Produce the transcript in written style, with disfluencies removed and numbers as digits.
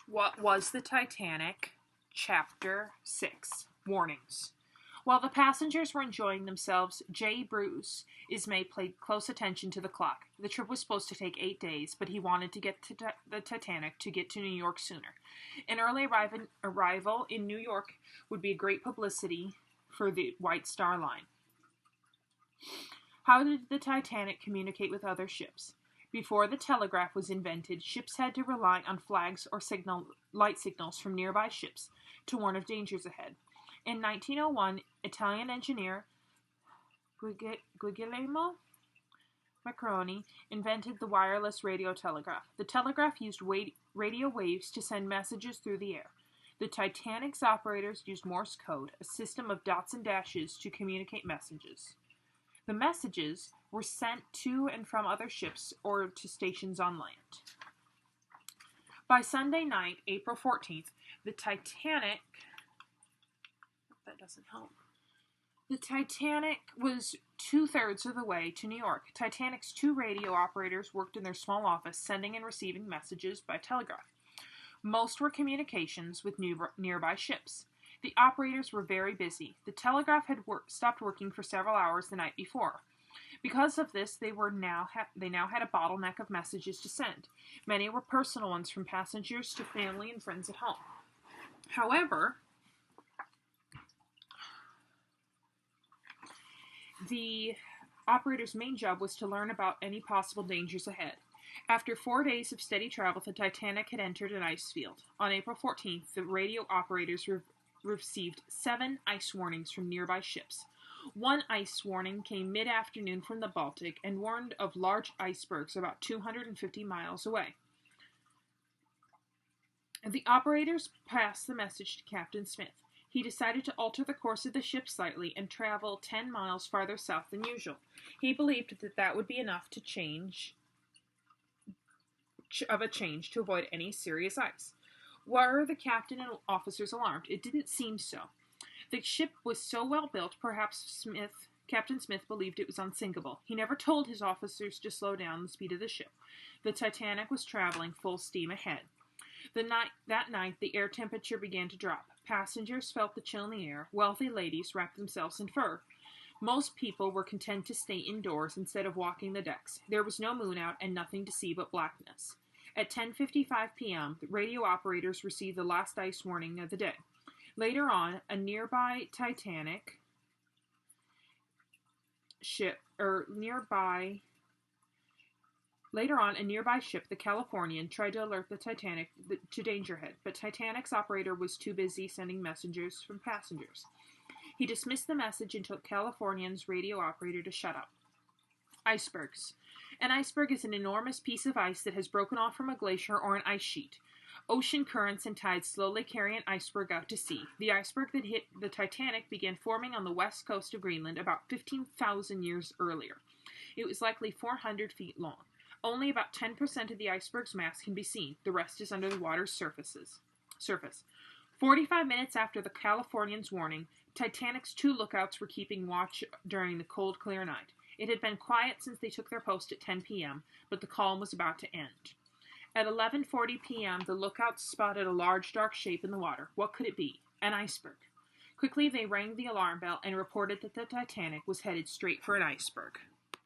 What was the Titanic? Chapter 6. Warnings. While the passengers were enjoying themselves, J. Bruce Ismay paid close attention to the clock. The trip was supposed to take 8 days, but he wanted to get to the Titanic to get to New York sooner. An early arrival in New York would be great publicity for the White Star Line. How did the Titanic communicate with other ships? Before the telegraph was invented, ships had to rely on flags or light signals from nearby ships to warn of dangers ahead. In 1901, Italian engineer Guglielmo Marconi invented the wireless radio telegraph. The telegraph used radio waves to send messages through the air. The Titanic's operators used Morse code, a system of dots and dashes, to communicate messages. The messages were sent to and from other ships or to stations on land. By Sunday night, April 14th, the Titanic was 2/3 of the way to New York. Titanic's 2 radio operators worked in their small office, sending and receiving messages by telegraph. Most were communications with nearby ships. The operators were very busy. The telegraph had stopped working for several hours the night before. Because of this, they now had a bottleneck of messages to send. Many were personal ones from passengers to family and friends at home. However, the operator's main job was to learn about any possible dangers ahead. After 4 days of steady travel, the Titanic had entered an ice field. On April 14th, the radio operators received 7 ice warnings from nearby ships. One ice warning came mid-afternoon from the Baltic and warned of large icebergs about 250 miles away. The operators passed the message to Captain Smith. He decided to alter the course of the ship slightly and travel 10 miles farther south than usual. He believed that would be enough to change to avoid any serious ice. Were the captain and officers alarmed? It didn't seem so. The ship was so well built, perhaps Captain Smith believed it was unsinkable. He never told his officers to slow down the speed of the ship. The Titanic was traveling full steam ahead. That night, the air temperature began to drop. Passengers felt the chill in the air. Wealthy ladies wrapped themselves in fur. Most people were content to stay indoors instead of walking the decks. There was no moon out and nothing to see but blackness. At 10:55 p.m., the radio operators received the last ice warning of the day. Later on, a nearby ship, the Californian, tried to alert the Titanic to danger ahead, but Titanic's operator was too busy sending messages from passengers. He dismissed the message and told Californian's radio operator to shut up. Icebergs. An iceberg is an enormous piece of ice that has broken off from a glacier or an ice sheet. Ocean currents and tides slowly carry an iceberg out to sea. The iceberg that hit the Titanic began forming on the west coast of Greenland about 15,000 years earlier. It was likely 400 feet long. Only about 10% of the iceberg's mass can be seen. The rest is under the water's surface. 45 minutes after the Californian's warning, Titanic's 2 lookouts were keeping watch during the cold, clear night. It had been quiet since they took their post at 10 p.m., but the calm was about to end. At 11:40 p.m., the lookouts spotted a large dark shape in the water. What could it be? An iceberg. Quickly, they rang the alarm bell and reported that the Titanic was headed straight for an iceberg.